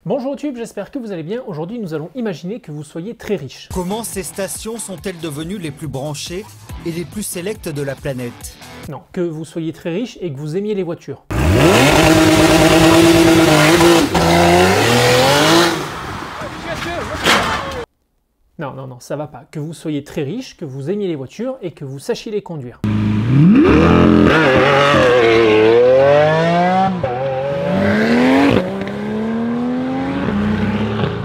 Bonjour YouTube, j'espère que vous allez bien. Aujourd'hui, nous allons imaginer que vous soyez très riche. Comment ces stations sont-elles devenues les plus branchées et les plus sélectes de la planète? Non, que vous soyez très riche et que vous aimiez les voitures. Non, ça va pas. Que vous soyez très riche, que vous aimiez les voitures et que vous sachiez les conduire.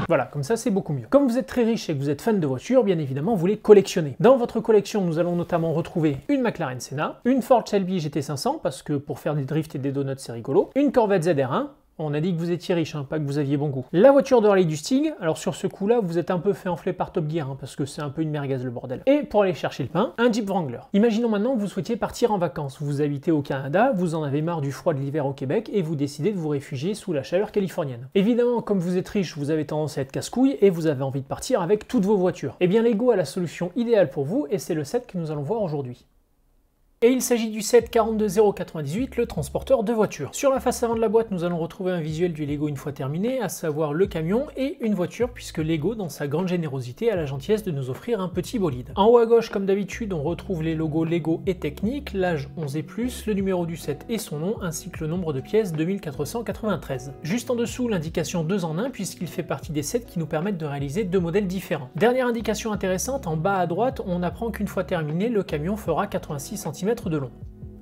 Voilà, comme ça c'est beaucoup mieux. Comme vous êtes très riche et que vous êtes fan de voitures, bien évidemment vous les collectionnez. Dans votre collection, nous allons notamment retrouver une McLaren Senna, une Ford Shelby GT500, parce que pour faire des drifts et des donuts c'est rigolo, une Corvette ZR1, on a dit que vous étiez riche, pas que vous aviez bon goût. La voiture de Harley du Stig, alors sur ce coup-là, vous êtes un peu fait enfler par Top Gear, parce que c'est un peu une merguez le bordel. Et pour aller chercher le pain, un Jeep Wrangler. Imaginons maintenant que vous souhaitiez partir en vacances. Vous habitez au Canada, vous en avez marre du froid de l'hiver au Québec, et vous décidez de vous réfugier sous la chaleur californienne. Évidemment, comme vous êtes riche, vous avez tendance à être casse-couille, et vous avez envie de partir avec toutes vos voitures. Eh bien, Lego a la solution idéale pour vous, et c'est le set que nous allons voir aujourd'hui. Et il s'agit du set 42098, le transporteur de voitures. Sur la face avant de la boîte, nous allons retrouver un visuel du Lego une fois terminé, à savoir le camion et une voiture, puisque Lego, dans sa grande générosité, a la gentillesse de nous offrir un petit bolide. En haut à gauche, comme d'habitude, on retrouve les logos Lego et Technique, l'âge 11 et plus, le numéro du set et son nom, ainsi que le nombre de pièces 2493. Juste en dessous, l'indication 2 en 1, puisqu'il fait partie des sets qui nous permettent de réaliser deux modèles différents. Dernière indication intéressante, en bas à droite, on apprend qu'une fois terminé, le camion fera 86 cm de long.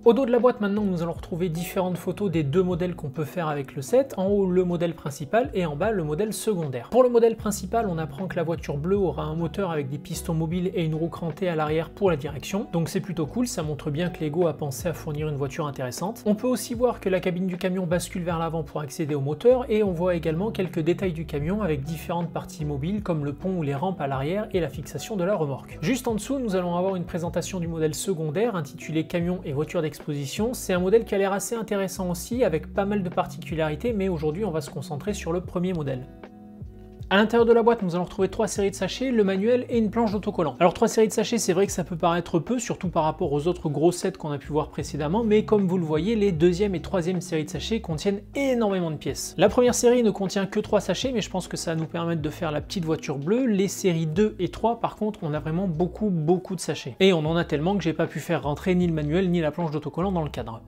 Au dos de la boîte maintenant, nous allons retrouver différentes photos des deux modèles qu'on peut faire avec le set. En haut, le modèle principal et en bas, le modèle secondaire. Pour le modèle principal, on apprend que la voiture bleue aura un moteur avec des pistons mobiles et une roue crantée à l'arrière pour la direction. Donc c'est plutôt cool, ça montre bien que Lego a pensé à fournir une voiture intéressante. On peut aussi voir que la cabine du camion bascule vers l'avant pour accéder au moteur et on voit également quelques détails du camion avec différentes parties mobiles comme le pont ou les rampes à l'arrière et la fixation de la remorque. Juste en dessous, nous allons avoir une présentation du modèle secondaire intitulé Camion et voiture d'exposition. C'est un modèle qui a l'air assez intéressant aussi, avec pas mal de particularités, mais aujourd'hui on va se concentrer sur le premier modèle. À l'intérieur de la boîte, nous allons retrouver 3 séries de sachets, le manuel et une planche d'autocollant. Alors 3 séries de sachets, c'est vrai que ça peut paraître peu, surtout par rapport aux autres gros sets qu'on a pu voir précédemment, mais comme vous le voyez, les deuxième et troisième séries de sachets contiennent énormément de pièces. La première série ne contient que 3 sachets, mais je pense que ça va nous permettre de faire la petite voiture bleue. Les séries 2 et 3, par contre, on a vraiment beaucoup de sachets. Et on en a tellement que j'ai pas pu faire rentrer ni le manuel ni la planche d'autocollant dans le cadre.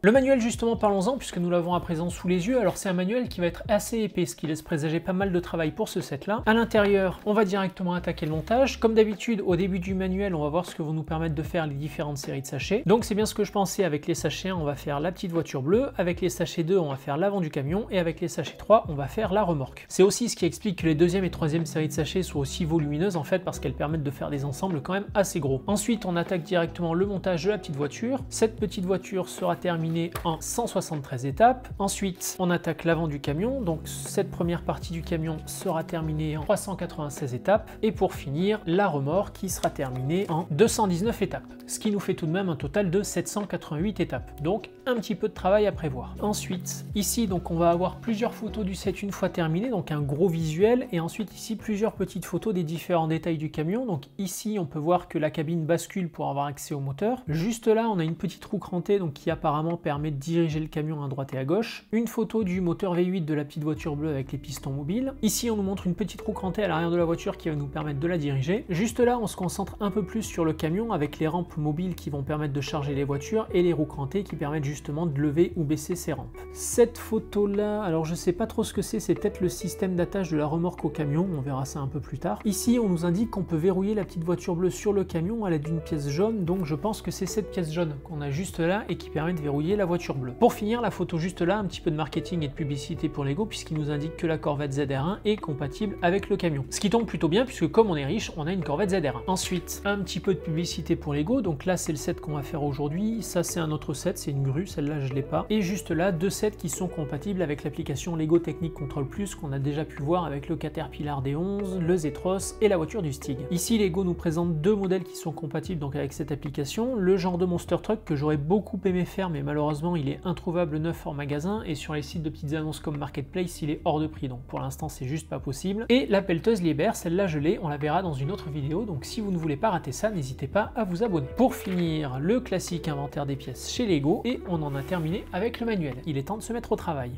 Le manuel, justement, parlons-en, puisque nous l'avons à présent sous les yeux. Alors c'est un manuel qui va être assez épais, ce qui laisse présager pas mal de travail pour ce set-là. À l'intérieur, on va directement attaquer le montage. Comme d'habitude, au début du manuel, on va voir ce que vont nous permettre de faire les différentes séries de sachets. Donc c'est bien ce que je pensais avec les sachets 1, on va faire la petite voiture bleue. Avec les sachets 2, on va faire l'avant du camion. Et avec les sachets 3, on va faire la remorque. C'est aussi ce qui explique que les deuxième et troisième séries de sachets soient aussi volumineuses, en fait, parce qu'elles permettent de faire des ensembles quand même assez gros. Ensuite, on attaque directement le montage de la petite voiture. Cette petite voiture sera terminée en 173 étapes. Ensuite, on attaque l'avant du camion, donc cette première partie du camion sera terminée en 396 étapes. Et pour finir, la remorque qui sera terminée en 219 étapes. Ce qui nous fait tout de même un total de 788 étapes. Donc, un petit peu de travail à prévoir. Ensuite, ici, donc on va avoir plusieurs photos du set une fois terminé, donc un gros visuel. Et ensuite, ici, plusieurs petites photos des différents détails du camion. Donc ici, on peut voir que la cabine bascule pour avoir accès au moteur. Juste là, on a une petite roue crantée, donc qui apparemment permet de diriger le camion à droite et à gauche. Une photo du moteur V8 de la petite voiture bleue avec les pistons mobiles. Ici, on nous montre une petite roue crantée à l'arrière de la voiture qui va nous permettre de la diriger. Juste là, on se concentre un peu plus sur le camion avec les rampes mobiles qui vont permettre de charger les voitures et les roues crantées qui permettent justement de lever ou baisser ces rampes. Cette photo-là, alors je sais pas trop ce que c'est peut-être le système d'attache de la remorque au camion, on verra ça un peu plus tard. Ici, on nous indique qu'on peut verrouiller la petite voiture bleue sur le camion à l'aide d'une pièce jaune, donc je pense que c'est cette pièce jaune qu'on a juste là et qui permet de verrouiller la voiture bleue. Pour finir, la photo juste là, un petit peu de marketing et de publicité pour Lego, puisqu'il nous indique que la Corvette ZR1 est compatible avec le camion. Ce qui tombe plutôt bien, puisque comme on est riche, on a une Corvette ZR1. Ensuite, un petit peu de publicité pour Lego, donc là c'est le set qu'on va faire aujourd'hui, ça c'est un autre set, c'est une grue, celle-là je l'ai pas. Et juste là, 2 sets qui sont compatibles avec l'application Lego Technic Control Plus qu'on a déjà pu voir avec le Caterpillar D11, le Zetros et la voiture du Stig. Ici, Lego nous présente 2 modèles qui sont compatibles donc avec cette application, le genre de Monster Truck que j'aurais beaucoup aimé faire, mais malheureusement il est introuvable neuf en magasin et sur les sites de petites annonces comme Marketplace, il est hors de prix, donc pour l'instant c'est juste pas possible. Et la pelleteuse Liebherr, celle-là je l'ai, on la verra dans une autre vidéo, donc si vous ne voulez pas rater ça, n'hésitez pas à vous abonner. Pour finir, le classique inventaire des pièces chez Lego, et on en a terminé avec le manuel. Il est temps de se mettre au travail.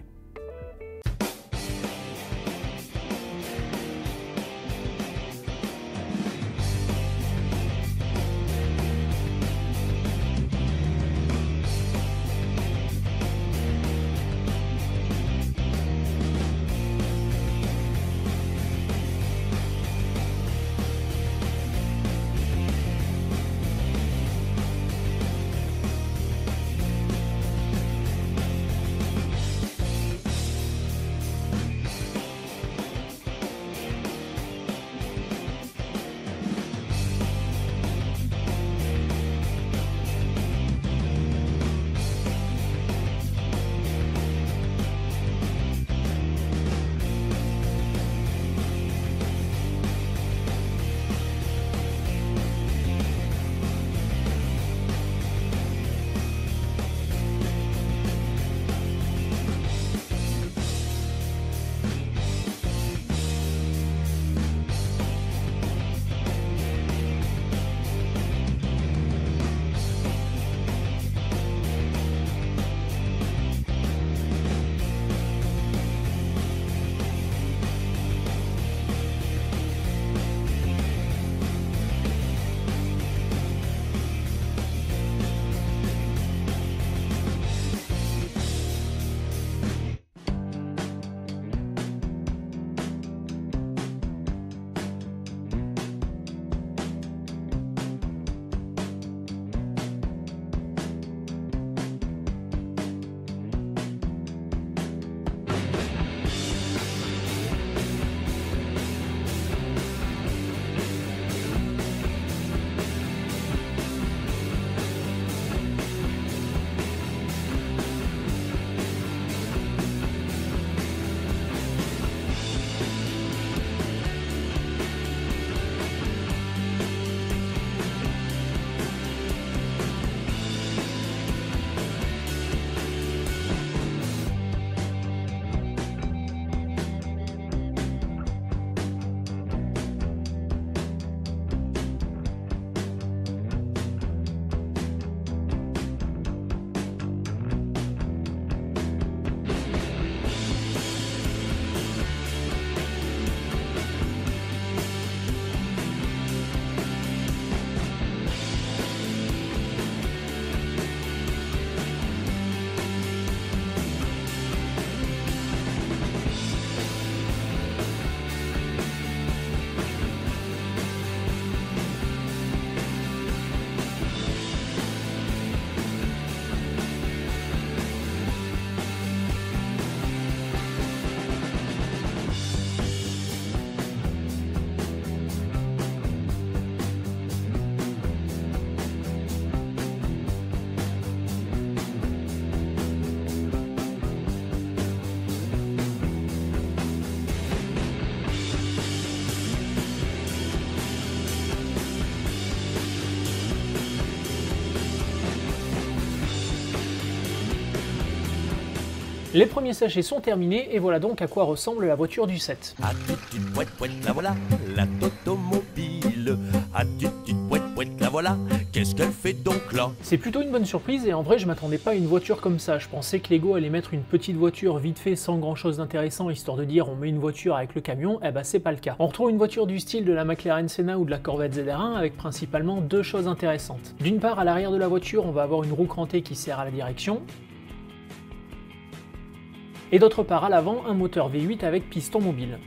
Les premiers sachets sont terminés et voilà donc à quoi ressemble la voiture du 7. Attitude poète poète, la voilà, la Totomobile. Attitude poète poète, la voilà, qu'est-ce qu'elle fait donc là? C'est plutôt une bonne surprise et en vrai je m'attendais pas à une voiture comme ça. Je pensais que Lego allait mettre une petite voiture vite fait sans grand chose d'intéressant histoire de dire on met une voiture avec le camion, eh ben c'est pas le cas. On retrouve une voiture du style de la McLaren Senna ou de la Corvette ZR1 avec principalement deux choses intéressantes. D'une part, à l'arrière de la voiture on va avoir une roue crantée qui sert à la direction, et d'autre part à l'avant un moteur V8 avec piston mobile.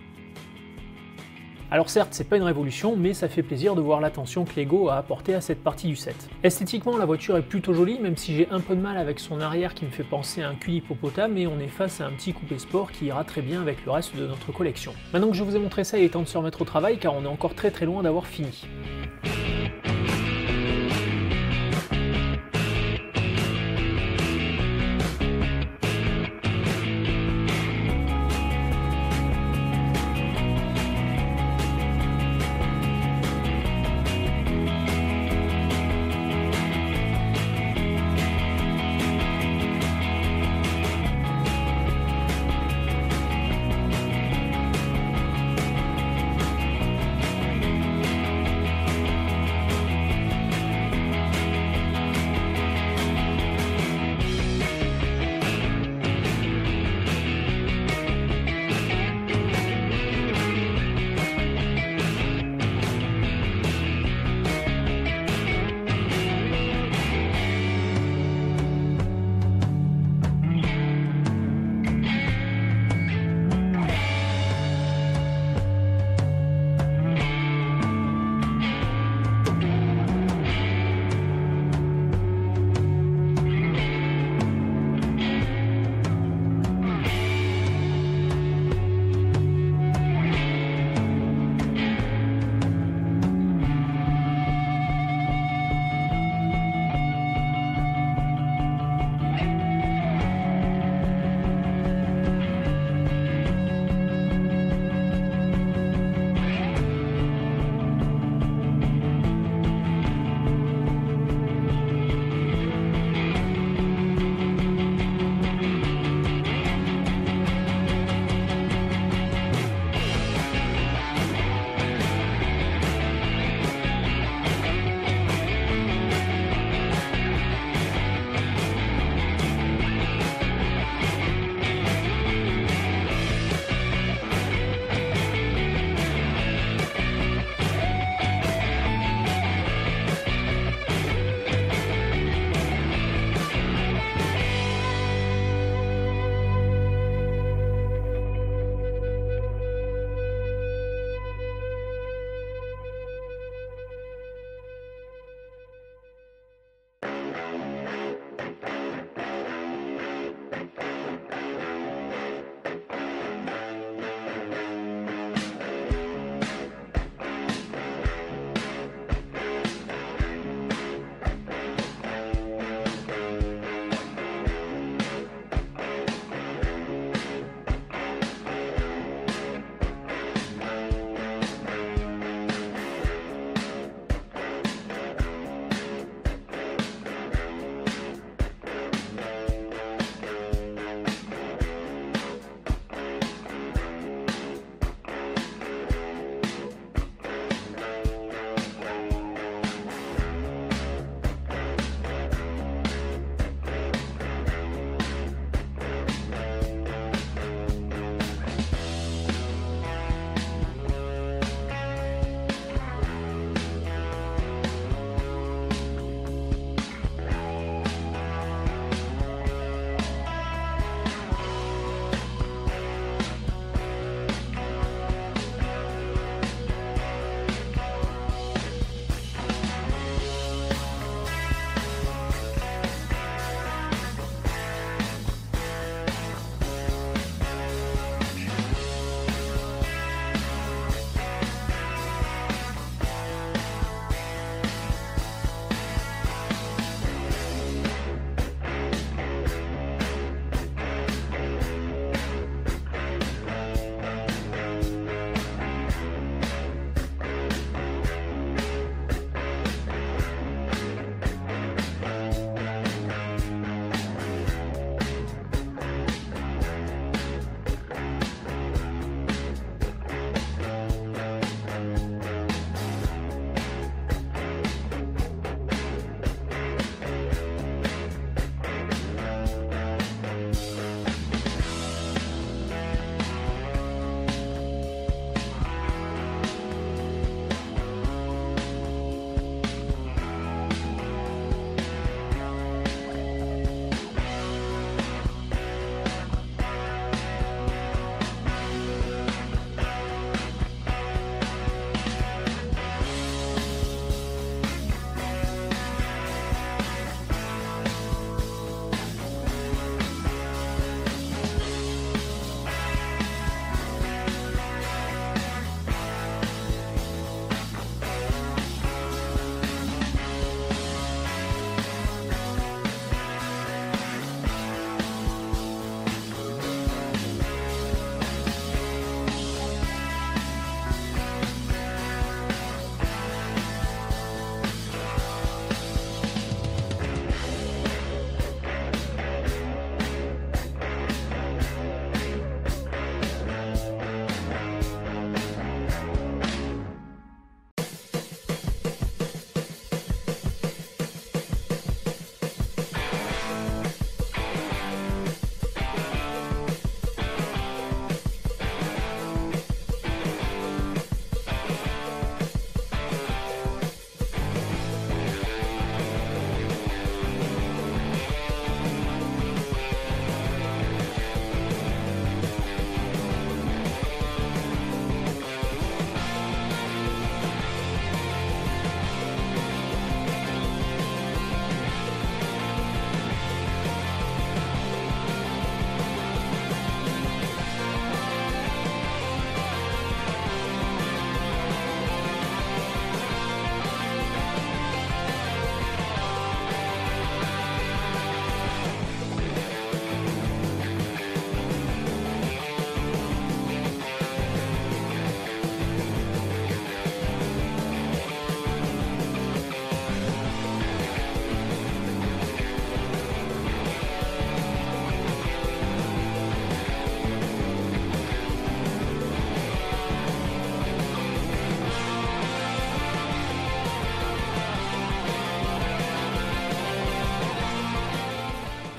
Alors certes, c'est pas une révolution, mais ça fait plaisir de voir l'attention que Lego a apportée à cette partie du set. Esthétiquement, la voiture est plutôt jolie, même si j'ai un peu de mal avec son arrière qui me fait penser à un cul d'hippopotame, mais on est face à un petit coupé sport qui ira très bien avec le reste de notre collection. Maintenant que je vous ai montré ça, il est temps de se remettre au travail car on est encore très loin d'avoir fini.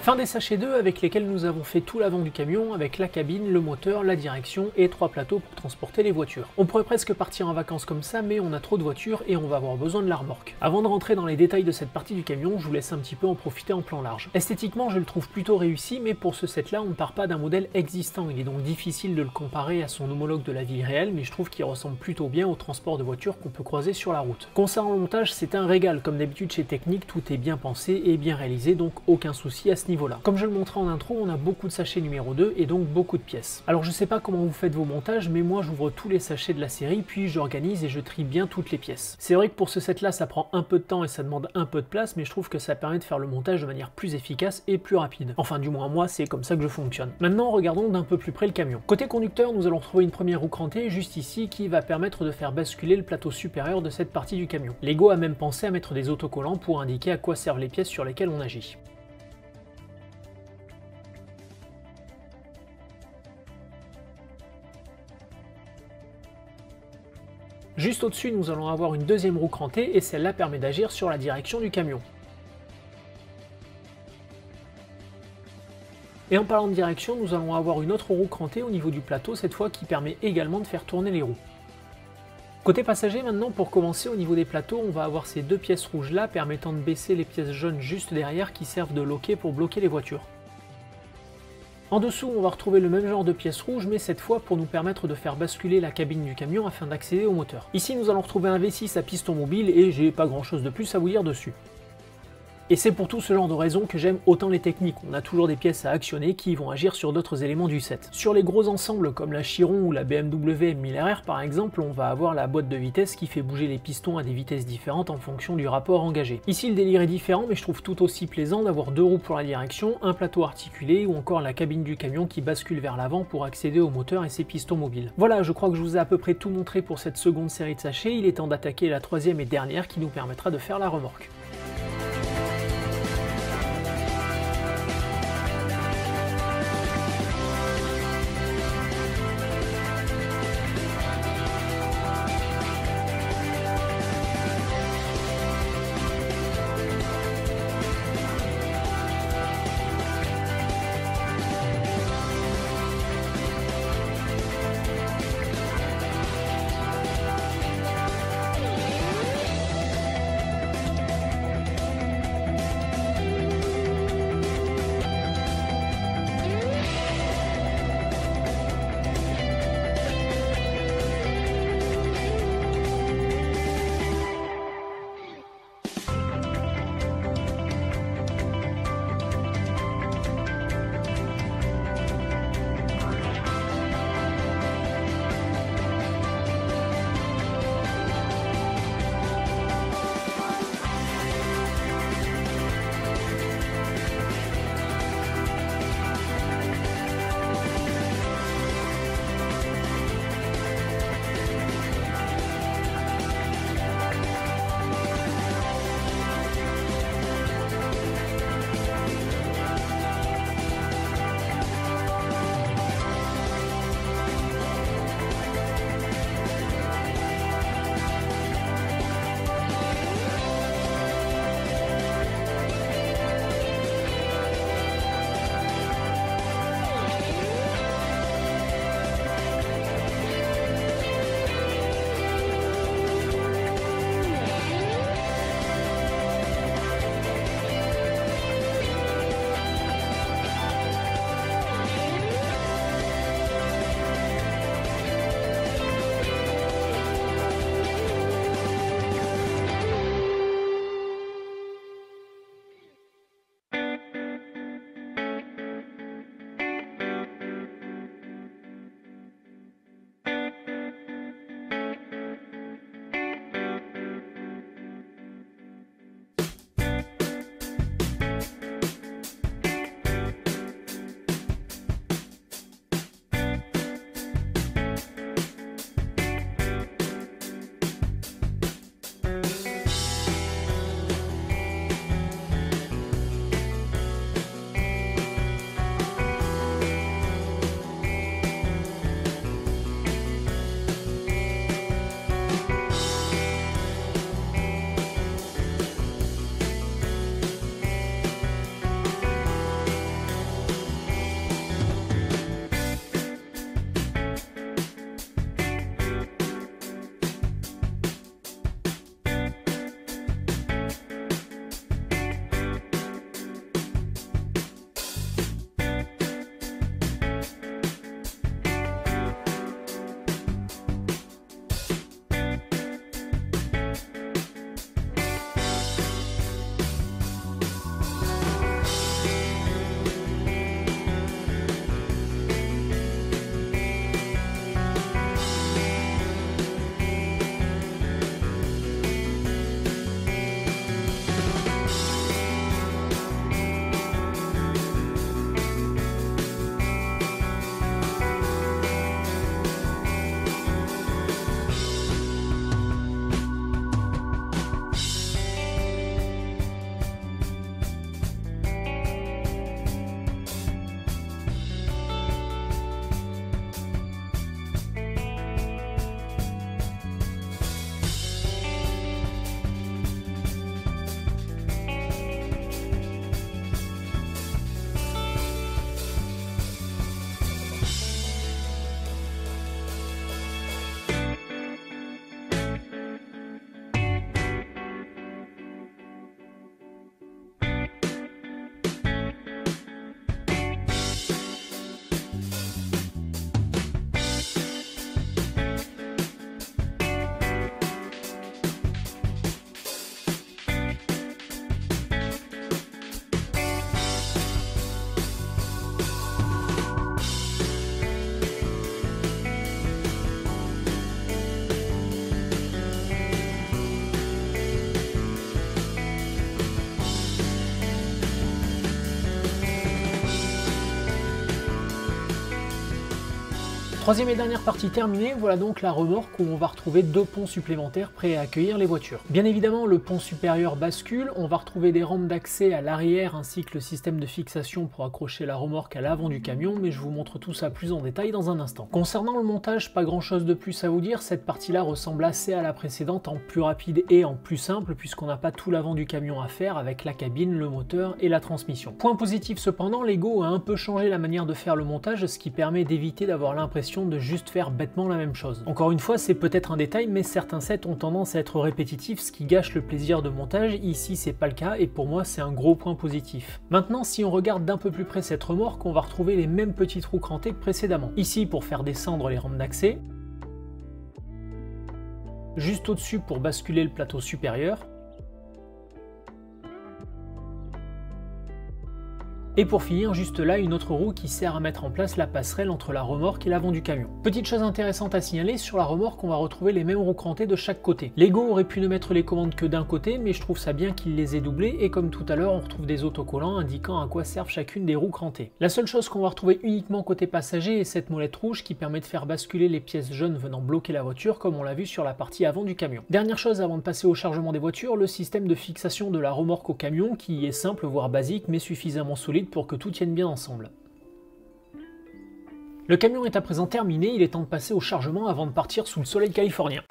Fin des sachets d'œufs avec lesquels nous avons fait tout l'avant du camion avec la cabine, le moteur, la direction et 3 plateaux pour transporter les voitures. On pourrait presque partir en vacances comme ça, mais on a trop de voitures et on va avoir besoin de la remorque. Avant de rentrer dans les détails de cette partie du camion, je vous laisse un petit peu en profiter en plan large. Esthétiquement, je le trouve plutôt réussi, mais pour ce set là, on ne part pas d'un modèle existant. Il est donc difficile de le comparer à son homologue de la vie réelle, mais je trouve qu'il ressemble plutôt bien au transport de voitures qu'on peut croiser sur la route. Concernant le montage, c'est un régal. Comme d'habitude chez Technic, tout est bien pensé et bien réalisé, donc aucun souci à ce niveau-là. Comme je le montrais en intro, on a beaucoup de sachets numéro 2 et donc beaucoup de pièces. Alors je sais pas comment vous faites vos montages, mais moi j'ouvre tous les sachets de la série, puis j'organise et je trie bien toutes les pièces. C'est vrai que pour ce set là, ça prend un peu de temps et ça demande un peu de place, mais je trouve que ça permet de faire le montage de manière plus efficace et plus rapide. Enfin du moins moi, c'est comme ça que je fonctionne. Maintenant regardons d'un peu plus près le camion. Côté conducteur, nous allons trouver une première roue crantée juste ici qui va permettre de faire basculer le plateau supérieur de cette partie du camion. Lego a même pensé à mettre des autocollants pour indiquer à quoi servent les pièces sur lesquelles on agit. Juste au-dessus, nous allons avoir une deuxième roue crantée et celle-là permet d'agir sur la direction du camion. Et en parlant de direction, nous allons avoir une autre roue crantée au niveau du plateau, cette fois qui permet également de faire tourner les roues. Côté passager maintenant, pour commencer au niveau des plateaux, on va avoir ces deux pièces rouges là permettant de baisser les pièces jaunes juste derrière qui servent de loquet pour bloquer les voitures. En dessous, on va retrouver le même genre de pièces rouges, mais cette fois pour nous permettre de faire basculer la cabine du camion afin d'accéder au moteur. Ici, nous allons retrouver un V6 à piston mobile et j'ai pas grand chose de plus à vous dire dessus. Et c'est pour tout ce genre de raisons que j'aime autant les techniques. On a toujours des pièces à actionner qui vont agir sur d'autres éléments du set. Sur les gros ensembles comme la Chiron ou la BMW M1000RR par exemple, on va avoir la boîte de vitesse qui fait bouger les pistons à des vitesses différentes en fonction du rapport engagé. Ici le délire est différent, mais je trouve tout aussi plaisant d'avoir deux roues pour la direction, un plateau articulé ou encore la cabine du camion qui bascule vers l'avant pour accéder au moteur et ses pistons mobiles. Voilà, je crois que je vous ai à peu près tout montré pour cette seconde série de sachets. Il est temps d'attaquer la troisième et dernière qui nous permettra de faire la remorque. Troisième et dernière partie terminée, voilà donc la remorque où on va retrouver 2 ponts supplémentaires prêts à accueillir les voitures. Bien évidemment, le pont supérieur bascule, on va retrouver des rampes d'accès à l'arrière ainsi que le système de fixation pour accrocher la remorque à l'avant du camion, mais je vous montre tout ça plus en détail dans un instant. Concernant le montage, pas grand chose de plus à vous dire, cette partie-là ressemble assez à la précédente en plus rapide et en plus simple puisqu'on n'a pas tout l'avant du camion à faire avec la cabine, le moteur et la transmission. Point positif cependant, Lego a un peu changé la manière de faire le montage, ce qui permet d'éviter d'avoir l'impression de juste faire bêtement la même chose. Encore une fois, c'est peut-être un détail, mais certains sets ont tendance à être répétitifs, ce qui gâche le plaisir de montage. Ici, c'est pas le cas, et pour moi, c'est un gros point positif. Maintenant, si on regarde d'un peu plus près cette remorque, on va retrouver les mêmes petits trous crantés que précédemment. Ici, pour faire descendre les rampes d'accès, juste au-dessus pour basculer le plateau supérieur, et pour finir, juste là, une autre roue qui sert à mettre en place la passerelle entre la remorque et l'avant du camion. Petite chose intéressante à signaler, sur la remorque, on va retrouver les mêmes roues crantées de chaque côté. Lego aurait pu ne mettre les commandes que d'un côté, mais je trouve ça bien qu'il les ait doublées, et comme tout à l'heure, on retrouve des autocollants indiquant à quoi servent chacune des roues crantées. La seule chose qu'on va retrouver uniquement côté passager est cette molette rouge qui permet de faire basculer les pièces jaunes venant bloquer la voiture, comme on l'a vu sur la partie avant du camion. Dernière chose avant de passer au chargement des voitures, le système de fixation de la remorque au camion, qui est simple voire basique, mais suffisamment solide pour que tout tienne bien ensemble. Le camion est à présent terminé, il est temps de passer au chargement avant de partir sous le soleil californien.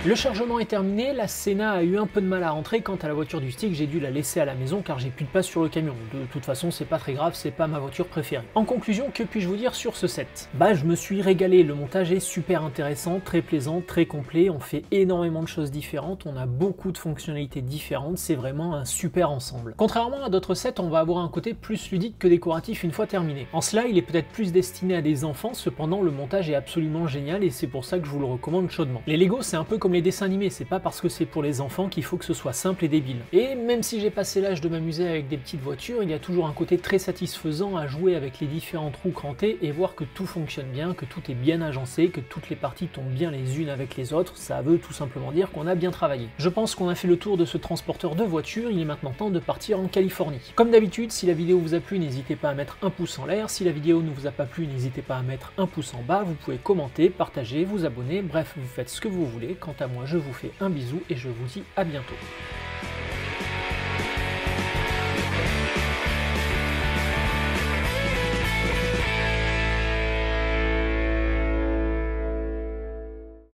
Le chargement est terminé, la Senna a eu un peu de mal à rentrer. Quant à la voiture du stick, j'ai dû la laisser à la maison car j'ai plus de place sur le camion. De toute façon, c'est pas très grave, c'est pas ma voiture préférée. En conclusion, que puis-je vous dire sur ce set? Bah, je me suis régalé, le montage est super intéressant, très plaisant, très complet, on fait énormément de choses différentes, on a beaucoup de fonctionnalités différentes, c'est vraiment un super ensemble. Contrairement à d'autres sets, on va avoir un côté plus ludique que décoratif une fois terminé. En cela, il est peut-être plus destiné à des enfants, cependant le montage est absolument génial et c'est pour ça que je vous le recommande chaudement. Les Lego, c'est un peu comme les dessins animés, c'est pas parce que c'est pour les enfants qu'il faut que ce soit simple et débile. Et même si j'ai passé l'âge de m'amuser avec des petites voitures, il y a toujours un côté très satisfaisant à jouer avec les différentes roues crantées et voir que tout fonctionne bien, que tout est bien agencé, que toutes les parties tombent bien les unes avec les autres, ça veut tout simplement dire qu'on a bien travaillé. Je pense qu'on a fait le tour de ce transporteur de voitures, il est maintenant temps de partir en Californie. Comme d'habitude, si la vidéo vous a plu, n'hésitez pas à mettre un pouce en l'air, si la vidéo ne vous a pas plu, n'hésitez pas à mettre un pouce en bas, vous pouvez commenter, partager, vous abonner, bref, vous faites ce que vous voulez. Quant à moi, je vous fais un bisou et je vous dis à bientôt.